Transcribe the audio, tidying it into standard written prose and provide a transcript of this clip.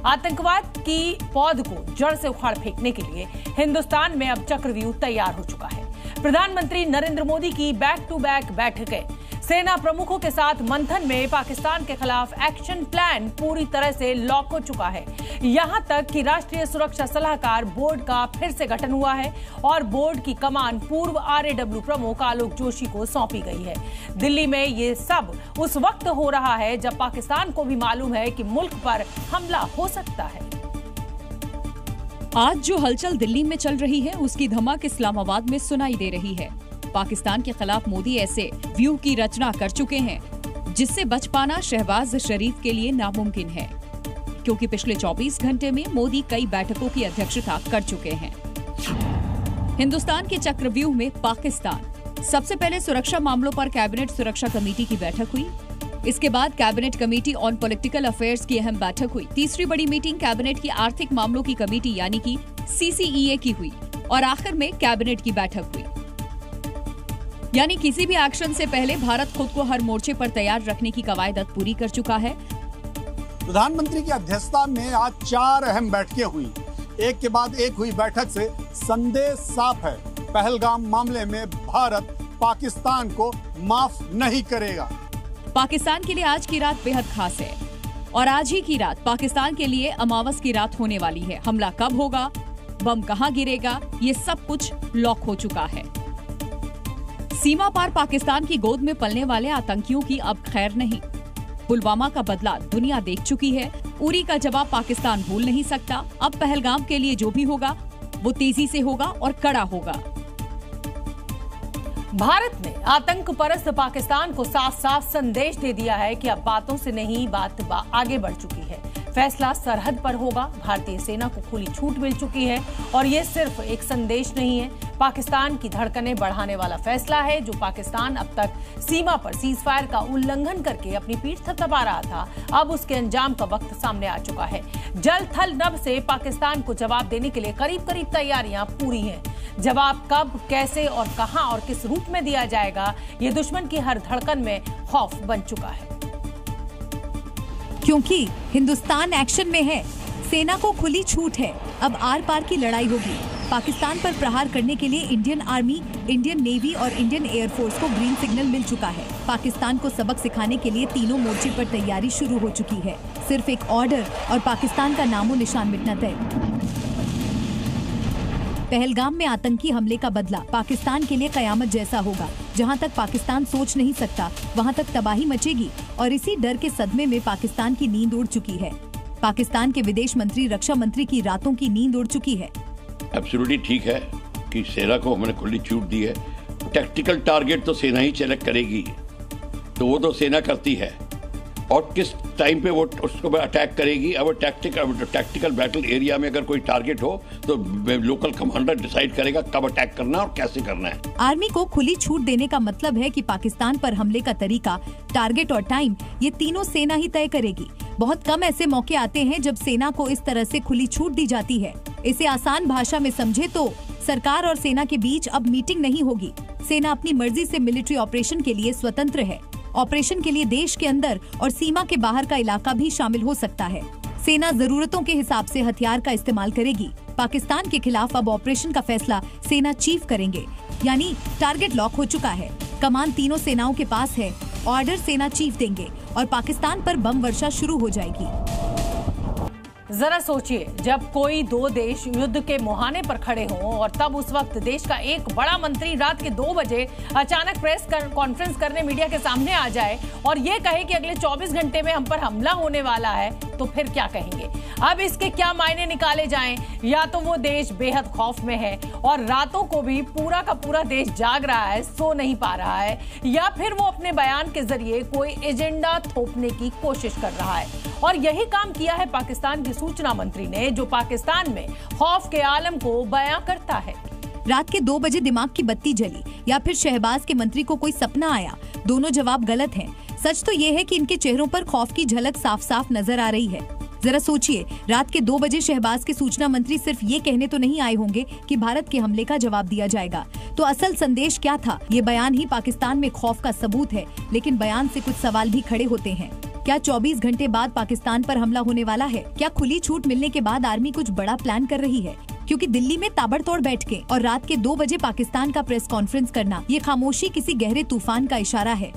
आतंकवाद की पौध को जड़ से उखाड़ फेंकने के लिए हिंदुस्तान में अब चक्रव्यूह तैयार हो चुका है। प्रधानमंत्री नरेंद्र मोदी की बैक टू बैक बैठकें, सेना प्रमुखों के साथ मंथन में पाकिस्तान के खिलाफ एक्शन प्लान पूरी तरह से लॉक हो चुका है। यहां तक कि राष्ट्रीय सुरक्षा सलाहकार बोर्ड का फिर से गठन हुआ है और बोर्ड की कमान पूर्व RAW प्रमुख आलोक जोशी को सौंपी गई है। दिल्ली में ये सब उस वक्त हो रहा है जब पाकिस्तान को भी मालूम है कि मुल्क पर हमला हो सकता है। आज जो हलचल दिल्ली में चल रही है उसकी धमक इस्लामाबाद में सुनाई दे रही है। पाकिस्तान के खिलाफ मोदी ऐसे व्यूह की रचना कर चुके हैं जिससे बच पाना शहबाज शरीफ के लिए नामुमकिन है, क्योंकि पिछले 24 घंटे में मोदी कई बैठकों की अध्यक्षता कर चुके हैं। हिंदुस्तान के चक्रव्यूह में पाकिस्तान। सबसे पहले सुरक्षा मामलों पर कैबिनेट सुरक्षा कमेटी की बैठक हुई। इसके बाद cabinet committee on political affairs की अहम बैठक हुई। तीसरी बड़ी मीटिंग कैबिनेट की आर्थिक मामलों की कमेटी यानी कि CCEA की हुई और आखिर में कैबिनेट की बैठक हुई। यानी किसी भी एक्शन से पहले भारत खुद को हर मोर्चे पर तैयार रखने की कवायद पूरी कर चुका है। प्रधानमंत्री की अध्यक्षता में आज 4 अहम बैठकें हुई। एक के बाद एक हुई बैठक से संदेश साफ है, पहलगाम मामले में भारत पाकिस्तान को माफ नहीं करेगा। पाकिस्तान के लिए आज की रात बेहद खास है और आज ही की रात पाकिस्तान के लिए अमावस की रात होने वाली है। हमला कब होगा, बम कहां गिरेगा, ये सब कुछ लॉक हो चुका है। सीमा पार पाकिस्तान की गोद में पलने वाले आतंकियों की अब खैर नहीं। पुलवामा का बदला दुनिया देख चुकी है। उरी का जवाब पाकिस्तान भूल नहीं सकता। अब पहलगाम के लिए जो भी होगा वो तेजी से होगा और कड़ा होगा। भारत ने आतंक परस्त पाकिस्तान को साफ साफ संदेश दे दिया है कि अब बातों से नहीं, बात आगे बढ़ चुकी है। फैसला सरहद पर होगा। भारतीय सेना को खुली छूट मिल चुकी है और ये सिर्फ एक संदेश नहीं है, पाकिस्तान की धड़कनें बढ़ाने वाला फैसला है। जो पाकिस्तान अब तक सीमा पर सीजफायर का उल्लंघन करके अपनी पीठ थपथपा रहा था, अब उसके अंजाम का वक्त सामने आ चुका है। जल थल नभ से पाकिस्तान को जवाब देने के लिए करीब करीब तैयारियां पूरी हैं। जवाब कब, कैसे और कहां और किस रूप में दिया जाएगा, ये दुश्मन की हर धड़कन में खौफ बन चुका है। क्योंकि हिंदुस्तान एक्शन में है, सेना को खुली छूट है। अब आर पार की लड़ाई होगी। पाकिस्तान पर प्रहार करने के लिए इंडियन आर्मी, इंडियन नेवी और इंडियन एयरफोर्स को ग्रीन सिग्नल मिल चुका है। पाकिस्तान को सबक सिखाने के लिए तीनों मोर्चे पर तैयारी शुरू हो चुकी है। सिर्फ एक ऑर्डर और पाकिस्तान का नामो निशान मिटना तय। पहलगाम में आतंकी हमले का बदला पाकिस्तान के लिए कयामत जैसा होगा। जहां तक पाकिस्तान सोच नहीं सकता वहां तक तबाही मचेगी और इसी डर के सदमे में पाकिस्तान की नींद उड़ चुकी है। पाकिस्तान के विदेश मंत्री, रक्षा मंत्री की रातों की नींद उड़ चुकी है। एब्सोल्युटली ठीक है कि सेना को हमने खुली छूट दी है। टैक्टिकल टारगेट तो सेना ही सेलेक्ट करेगी, तो वो तो सेना करती है और किस टाइम पे वो उसको अटैक करेगी। अब टैक्टिकल बैटल एरिया में अगर कोई टारगेट हो तो लोकल कमांडर डिसाइड करेगा कब अटैक करना है और कैसे करना है। आर्मी को खुली छूट देने का मतलब है कि पाकिस्तान पर हमले का तरीका, टारगेट और टाइम ये तीनों सेना ही तय करेगी। बहुत कम ऐसे मौके आते हैं जब सेना को इस तरह से खुली छूट दी जाती है। इसे आसान भाषा में समझे तो सरकार और सेना के बीच अब मीटिंग नहीं होगी। सेना अपनी मर्जी से मिलिट्री ऑपरेशन के लिए स्वतंत्र है। ऑपरेशन के लिए देश के अंदर और सीमा के बाहर का इलाका भी शामिल हो सकता है। सेना जरूरतों के हिसाब से हथियार का इस्तेमाल करेगी। पाकिस्तान के खिलाफ अब ऑपरेशन का फैसला सेना चीफ करेंगे। यानी टारगेट लॉक हो चुका है, कमान तीनों सेनाओं के पास है, ऑर्डर सेना चीफ देंगे और पाकिस्तान पर बम वर्षा शुरू हो जाएगी। जरा सोचिए, जब कोई दो देश युद्ध के मुहाने पर खड़े हों और तब उस वक्त देश का एक बड़ा मंत्री रात के 2 बजे अचानक प्रेस कॉन्फ्रेंस करने मीडिया के सामने आ जाए और ये कहे कि अगले 24 घंटे में हम पर हमला होने वाला है, तो फिर क्या कहेंगे? अब इसके क्या मायने निकाले जाएं? या तो वो देश बेहद खौफ में है और रातों को भी पूरा का पूरा देश जाग रहा है, सो नहीं पा रहा है, या फिर वो अपने बयान के जरिए कोई एजेंडा थोपने की कोशिश कर रहा है। और यही काम किया है पाकिस्तान की सूचना मंत्री ने, जो पाकिस्तान में खौफ के आलम को बयां करता है। रात के 2 बजे दिमाग की बत्ती जली या फिर शहबाज के मंत्री को कोई सपना आया, दोनों जवाब गलत हैं। सच तो ये है कि इनके चेहरों पर खौफ की झलक साफ साफ नजर आ रही है। जरा सोचिए, रात के 2 बजे शहबाज के सूचना मंत्री सिर्फ ये कहने तो नहीं आए होंगे कि भारत के हमले का जवाब दिया जाएगा। तो असल संदेश क्या था? ये बयान ही पाकिस्तान में खौफ का सबूत है, लेकिन बयान से कुछ सवाल भी खड़े होते हैं। क्या 24 घंटे बाद पाकिस्तान पर हमला होने वाला है? क्या खुली छूट मिलने के बाद आर्मी कुछ बड़ा प्लान कर रही है? क्योंकि दिल्ली में ताबड़तोड़ बैठकें और रात के 2 बजे पाकिस्तान का प्रेस कॉन्फ्रेंस करना, ये खामोशी किसी गहरे तूफान का इशारा है।